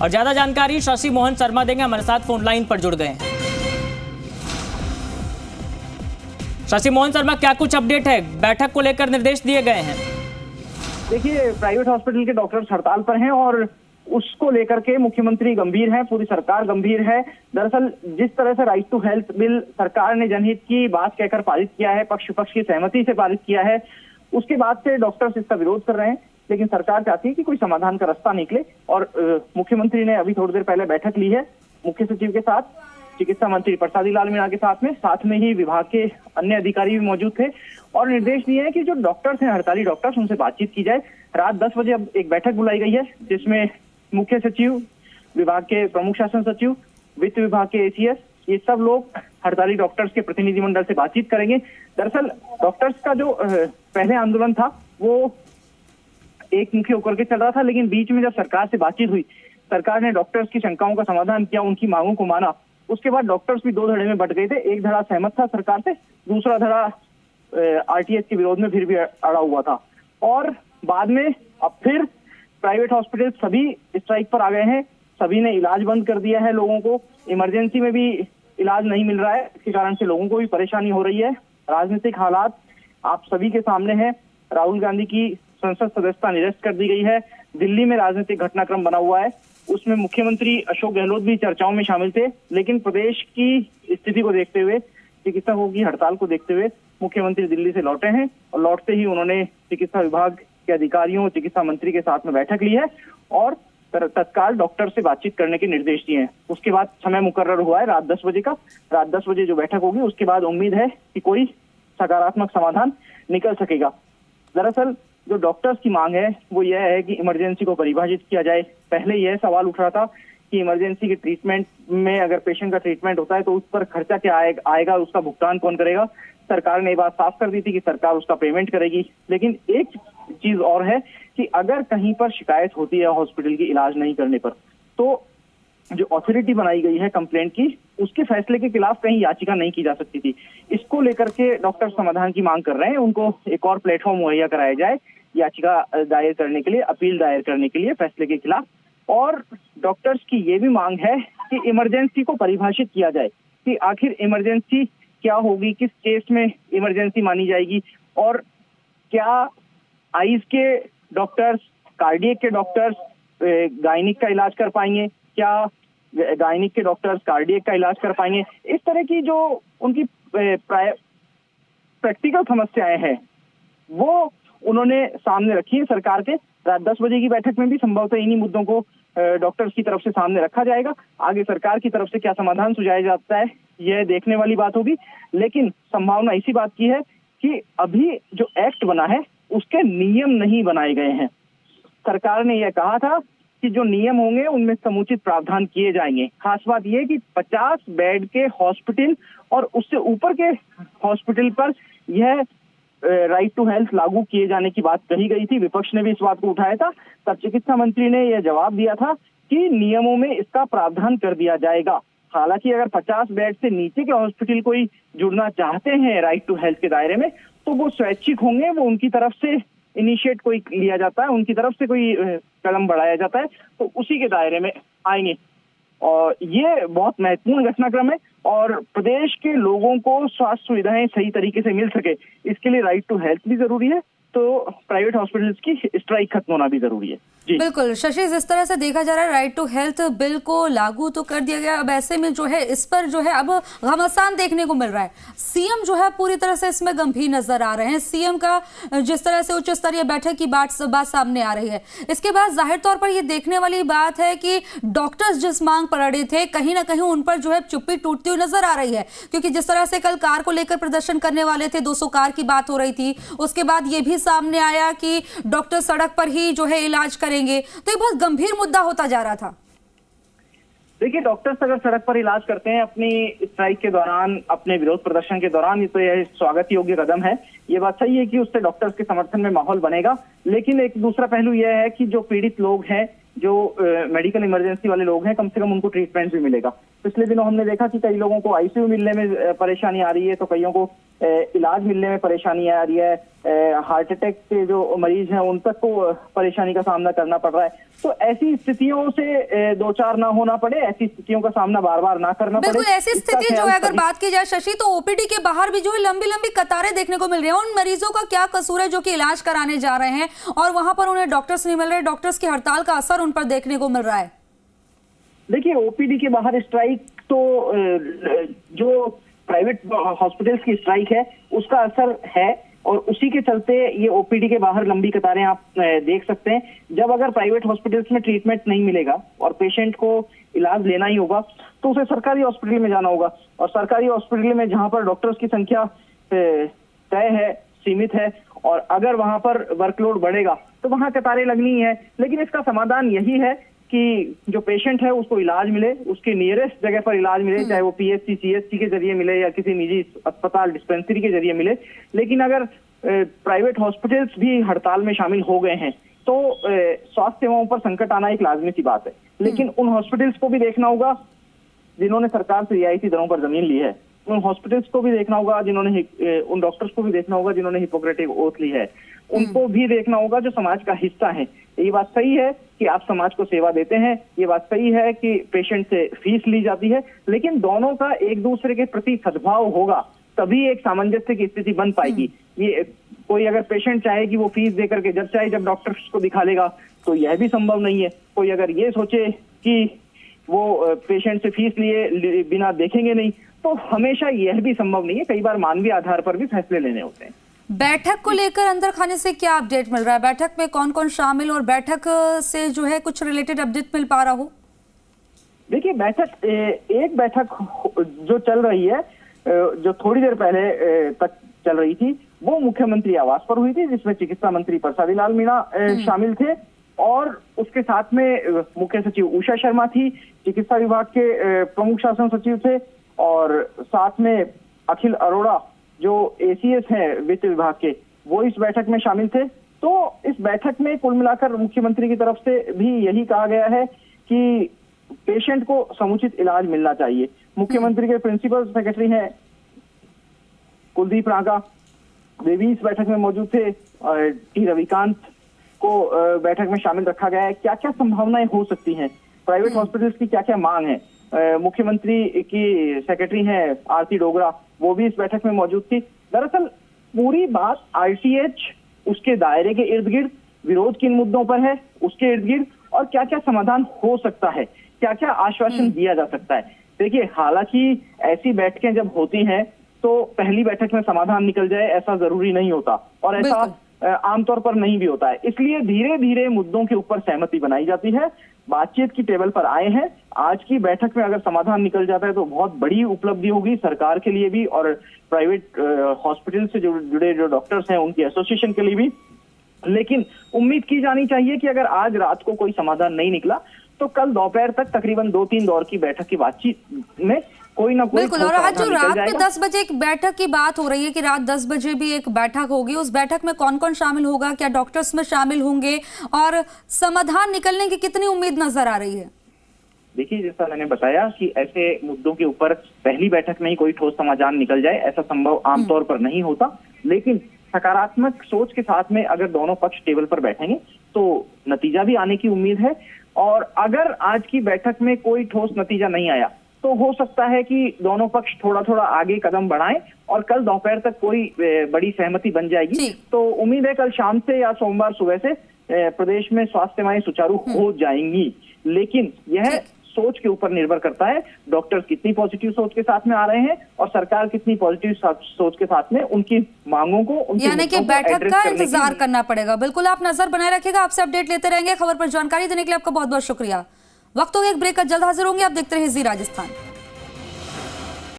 और ज्यादा जानकारी शशि मोहन शर्मा देंगे, हमारे साथ फोन लाइन पर जुड़ गए हैं। शशि मोहन शर्मा, क्या कुछ अपडेट है? बैठक को लेकर निर्देश दिए गए हैं। देखिए, प्राइवेट हॉस्पिटल के डॉक्टर्स हड़ताल पर हैं और उसको लेकर के मुख्यमंत्री गंभीर है, पूरी सरकार गंभीर है। दरअसल जिस तरह से राइट टू हेल्थ बिल सरकार ने जनहित की बात कहकर पारित किया है, पक्ष विपक्ष की सहमति से पारित किया है, उसके बाद से डॉक्टर्स इसका विरोध कर रहे हैं। लेकिन सरकार चाहती है कि कोई समाधान का रास्ता निकले और मुख्यमंत्री ने अभी थोड़ी देर पहले बैठक ली है मुख्य सचिव के साथ, चिकित्सा मंत्री प्रसादी लाल मीणा के साथ में ही विभाग के अन्य अधिकारी भी मौजूद थे और निर्देश दिए हैं कि जो डॉक्टर्स हैं, हड़ताली डॉक्टर्स, उनसे बातचीत की जाए। रात 10 बजे अब एक बैठक बुलाई गई है जिसमें मुख्य सचिव, विभाग के प्रमुख शासन सचिव, वित्त विभाग के एसीएस, ये सब लोग हड़ताली डॉक्टर्स के प्रतिनिधिमंडल से बातचीत करेंगे। दरअसल डॉक्टर्स का जो पहले आंदोलन था वो एक मुखी होकर के चल रहा था, लेकिन बीच में जब सरकार से बातचीत हुई, सरकार ने डॉक्टर्स की शंकाओं का समाधान किया, उनकी मांगों को माना। उसके बाद डॉक्टर्स भी दो धड़े में बंट गए थे। एक धड़ा सहमत था सरकार से, दूसरा धड़ा आरटीएस के विरोध में फिर भी अड़ा हुआ था। और बाद में अब फिर प्राइवेट हॉस्पिटल सभी स्ट्राइक पर आ गए हैं, सभी ने इलाज बंद कर दिया है लोगों को। इमरजेंसी में भी इलाज नहीं मिल रहा है, इसके कारण से लोगों को भी परेशानी हो रही है। राजनीतिक हालात आप सभी के सामने है। राहुल गांधी की संसद सदस्यता निरस्त कर दी गई है। दिल्ली में राजनीतिक घटनाक्रम बना हुआ है, उसमें मुख्यमंत्री अशोक गहलोत भी चर्चाओं में शामिल थे। लेकिन प्रदेश की स्थिति को देखते हुए, चिकित्सकों की हड़ताल को देखते हुए मुख्यमंत्री दिल्ली से लौटे हैं और लौटते ही उन्होंने चिकित्सा विभाग के अधिकारियों, चिकित्सा मंत्री के साथ में बैठक ली है और तत्काल डॉक्टर से बातचीत करने के निर्देश दिए हैं। उसके बाद समय मुकर्रर हुआ है रात 10 बजे का। रात 10 बजे जो बैठक होगी उसके बाद उम्मीद है कि कोई सकारात्मक समाधान निकल सकेगा। दरअसल जो डॉक्टर्स की मांग है वो यह है कि इमरजेंसी को परिभाषित किया जाए। पहले यह सवाल उठ रहा था कि इमरजेंसी के ट्रीटमेंट में अगर पेशेंट का ट्रीटमेंट होता है तो उस पर खर्चा क्या आएगा, उसका भुगतान कौन करेगा। सरकार ने ये बात साफ कर दी थी कि सरकार उसका पेमेंट करेगी। लेकिन एक चीज और है कि अगर कहीं पर शिकायत होती है हॉस्पिटल की इलाज नहीं करने पर, तो जो अथॉरिटी बनाई गई है कंप्लेंट की, उसके फैसले के खिलाफ कहीं याचिका नहीं की जा सकती थी। इसको लेकर के डॉक्टर समाधान की मांग कर रहे हैं, उनको एक और प्लेटफॉर्म मुहैया कराया जाए याचिका दायर करने के लिए, अपील दायर करने के लिए फैसले के खिलाफ। और डॉक्टर्स की ये भी मांग है कि इमरजेंसी को परिभाषित किया जाए कि आखिर इमरजेंसी क्या होगी, किस केस में इमरजेंसी मानी जाएगी और क्या आईज के डॉक्टर्स, कार्डियक के डॉक्टर्स गायनिक का इलाज कर पाएंगे, क्या गायनिक के डॉक्टर्स कार्डियक का इलाज कर पाएंगे। इस तरह की जो उनकी प्रैक्टिकल समस्याएं हैं वो उन्होंने सामने रखी है सरकार के। रात 10 बजे की बैठक में भी संभवतः इन्हीं मुद्दों को डॉक्टर्स की तरफ से सामने रखा जाएगा। आगे सरकार की तरफ से क्या समाधान सुझाया जाता है यह देखने वाली बात होगी। लेकिन संभावना इसी बात की है कि अभी जो एक्ट बना है उसके नियम नहीं बनाए गए हैं। सरकार ने यह कहा था कि जो नियम होंगे उनमें समुचित प्रावधान किए जाएंगे। खास बात यह कि 50 बेड के हॉस्पिटल और उससे ऊपर के हॉस्पिटल पर यह राइट टू हेल्थ लागू किए जाने की बात कही गई थी। विपक्ष ने भी इस बात को उठाया था। तब चिकित्सा मंत्री ने यह जवाब दिया था कि नियमों में इसका प्रावधान कर दिया जाएगा। हालांकि अगर 50 बेड से नीचे के हॉस्पिटल कोई जुड़ना चाहते हैं राइट टू हेल्थ के दायरे में तो वो स्वैच्छिक होंगे, वो उनकी तरफ से इनिशिएट कोई लिया जाता है, उनकी तरफ से कोई कदम बढ़ाया जाता है तो उसी के दायरे में आएंगे। और ये बहुत महत्वपूर्ण घटनाक्रम है और प्रदेश के लोगों को स्वास्थ्य सुविधाएं सही तरीके से मिल सके, इसके लिए राइट टू हेल्थ भी जरूरी है, तो प्राइवेट हॉस्पिटल्स की स्ट्राइक खत्म होना भी जरूरी है। जी बिल्कुल शशि, जिस तरह से देखा जा रहा है राइट टू हेल्थ बिल को लागू तो कर दिया गया, अब ऐसे में जो है इस पर जो है अब घमासान देखने को मिल रहा है। सीएम जो है पूरी तरह से इसमें गंभीर नजर आ रहे हैं। सीएम का जिस तरह से उच्च स्तरीय बैठक की बात सामने आ रही है, इसके बाद जाहिर तौर पर यह देखने वाली बात है कि डॉक्टर्स जिस मांग पर अड़े थे कहीं ना कहीं उन पर जो है चुप्पी टूटती हुई नजर आ रही है। क्योंकि जिस तरह से कल कार को लेकर प्रदर्शन करने वाले थे, 200 कार की बात हो रही थी, उसके बाद ये भी सामने आया कि डॉक्टर सड़क पर ही जो है इलाज करेंगे, तो ये बहुत गंभीर मुद्दा होता जा रहा था। देखिए, डॉक्टर्स अगर सड़क पर इलाज करते हैं अपनी स्ट्राइक के दौरान, अपने विरोध प्रदर्शन के दौरान, तो यह स्वागत योग्य कदम है। ये बात सही है कि उससे डॉक्टर्स के समर्थन में माहौल बनेगा। लेकिन एक दूसरा पहलू यह है कि जो पीड़ित लोग हैं, जो मेडिकल इमरजेंसी वाले लोग हैं, कम से कम उनको ट्रीटमेंट भी मिलेगा। पिछले दिनों हमने देखा कि कई लोगों को आईसीयू मिलने में परेशानी आ रही है, तो कईयों को इलाज मिलने में परेशानी आ रही है। हार्ट अटैक के जो मरीज हैं उन तक को परेशानी का सामना करना पड़ रहा है। तो ऐसी स्थितियों से दो चार ना होना पड़े, ऐसी स्थितियों का सामना बार बार ना करना पड़े। बिल्कुल ऐसी स्थिति जो है अगर बात की जाए शशि, तो ओपीडी के बाहर भी जो है लंबी लंबी कतारें देखने को मिल रही है। उन मरीजों का क्या कसूर है जो कि इलाज कराने जा रहे हैं और वहां पर उन्हें डॉक्टर्स नहीं मिल रहे, डॉक्टर्स की हड़ताल का असर उन पर देखने को मिल रहा है? देखिए, ओपीडी के बाहर स्ट्राइक तो जो प्राइवेट हॉस्पिटल्स की स्ट्राइक है उसका असर है और उसी के चलते ये ओपीडी के बाहर लंबी कतारें आप देख सकते हैं। जब अगर प्राइवेट हॉस्पिटल्स में ट्रीटमेंट नहीं मिलेगा और पेशेंट को इलाज लेना ही होगा तो उसे सरकारी हॉस्पिटल में जाना होगा, और सरकारी हॉस्पिटल में जहां पर डॉक्टर्स की संख्या तय है, सीमित है, और अगर वहां पर वर्कलोड बढ़ेगा तो वहां कतारें लगनी है। लेकिन इसका समाधान यही है कि जो पेशेंट है उसको इलाज मिले, उसके नियरेस्ट जगह पर इलाज मिले, चाहे वो पीएचसी सीएचसी के जरिए मिले या किसी निजी अस्पताल डिस्पेंसरी के जरिए मिले। लेकिन अगर प्राइवेट हॉस्पिटल्स भी हड़ताल में शामिल हो गए हैं तो स्वास्थ्य सेवाओं पर संकट आना एक लाजमी सी बात है। लेकिन उन हॉस्पिटल्स को भी देखना होगा जिन्होंने सरकार से रियायती दरों पर जमीन ली है, उन हॉस्पिटल्स को भी देखना होगा जिन्होंने, उन डॉक्टर्स को भी देखना होगा जिन्होंने हिपोक्रेटिक ओथ ली है, उनको भी देखना होगा जो समाज का हिस्सा है। ये बात सही है कि आप समाज को सेवा देते हैं, ये बात सही है कि पेशेंट से फीस ली जाती है, लेकिन दोनों का एक दूसरे के प्रति सद्भाव होगा तभी एक सामंजस्य की स्थिति बन पाएगी। ये कोई अगर पेशेंट चाहे कि वो फीस दे करके जब चाहे जब डॉक्टर्स को दिखा लेगा तो यह भी संभव नहीं है। कोई अगर ये सोचे कि वो पेशेंट से फीस लिए बिना देखेंगे नहीं तो हमेशा यह भी संभव नहीं है। कई बार मानवीय आधार पर भी फैसले लेने होते हैं। बैठक को लेकर अंदर खाने से क्या अपडेट मिल रहा है? बैठक में कौन कौन शामिल और बैठक से जो है कुछ रिलेटेड अपडेट मिल पा रहा हो? देखिए, एक बैठक जो चल रही है, जो थोड़ी देर पहले तक चल रही थी, वो मुख्यमंत्री आवास पर हुई थी, जिसमें चिकित्सा मंत्री प्रसादी लाल मीणा शामिल थे और उसके साथ में मुख्य सचिव उषा शर्मा थी, चिकित्सा विभाग के प्रमुख शासन सचिव थे, और साथ में अखिल अरोड़ा जो एसीएस हैं वित्त विभाग के, वो इस बैठक में शामिल थे। तो इस बैठक में कुल मिलाकर मुख्यमंत्री की तरफ से भी यही कहा गया है कि पेशेंट को समुचित इलाज मिलना चाहिए। मुख्यमंत्री के प्रिंसिपल सेक्रेटरी हैं कुलदीप रांका, वे भी इस बैठक में मौजूद थे, और टी रविकांत को बैठक में शामिल रखा गया है। क्या क्या संभावनाएं हो सकती हैं, प्राइवेट हॉस्पिटल्स की क्या क्या मांग है, मुख्यमंत्री की सेक्रेटरी हैं आरती डोगरा, वो भी इस बैठक में मौजूद थी। दरअसल पूरी बात आरटीएच, उसके दायरे के इर्द गिर्द, विरोध किन मुद्दों पर है उसके इर्द गिर्द, और क्या क्या समाधान हो सकता है, क्या क्या आश्वासन दिया जा सकता है। देखिए, हालांकि ऐसी बैठकें जब होती हैं तो पहली बैठक में समाधान निकल जाए ऐसा जरूरी नहीं होता, और ऐसा आमतौर पर नहीं भी होता है। इसलिए धीरे धीरे मुद्दों के ऊपर सहमति बनाई जाती है, बातचीत की टेबल पर आए हैं। आज की बैठक में अगर समाधान निकल जाता है तो बहुत बड़ी उपलब्धि होगी सरकार के लिए भी और प्राइवेट हॉस्पिटल से जुड़े जो डॉक्टर्स हैं उनकी एसोसिएशन के लिए भी। लेकिन उम्मीद की जानी चाहिए कि अगर आज रात को कोई समाधान नहीं निकला तो कल दोपहर तक तकरीबन 2-3 दौर की बैठक की बातचीत में कोई ना कोई। बिल्कुल, और आज जो रात में 10 बजे एक बैठक की बात हो रही है कि रात 10 बजे भी एक बैठक होगी, उस बैठक में कौन कौन शामिल होगा, क्या डॉक्टर्स में शामिल होंगे और समाधान निकलने की कितनी उम्मीद नजर आ रही है? देखिए, जैसा मैंने बताया कि ऐसे मुद्दों के ऊपर पहली बैठक में ही कोई ठोस समाधान निकल जाए ऐसा संभव आमतौर पर नहीं होता, लेकिन सकारात्मक सोच के साथ में अगर दोनों पक्ष टेबल पर बैठेंगे तो नतीजा भी आने की उम्मीद है। और अगर आज की बैठक में कोई ठोस नतीजा नहीं आया तो हो सकता है कि दोनों पक्ष थोड़ा थोड़ा आगे कदम बढ़ाएं और कल दोपहर तक कोई बड़ी सहमति बन जाएगी। तो उम्मीद है कल शाम से या सोमवार सुबह से प्रदेश में स्वास्थ्य सेवाएं सुचारू हो जाएंगी। लेकिन यह सोच के ऊपर निर्भर करता है, डॉक्टर्स कितनी पॉजिटिव सोच के साथ में आ रहे हैं और सरकार कितनी पॉजिटिव सोच के साथ में उनकी मांगों को, यानी कि बैठक का इंतजार करना पड़ेगा। बिल्कुल, आप नजर बनाए रखिएगा, आपसे अपडेट लेते रहेंगे। खबर पर जानकारी देने के लिए आपका बहुत बहुत शुक्रिया। वक्त हो गया एक ब्रेक का, जल्द हाजिर होंगे। आप देखते रहिए जी राजस्थान।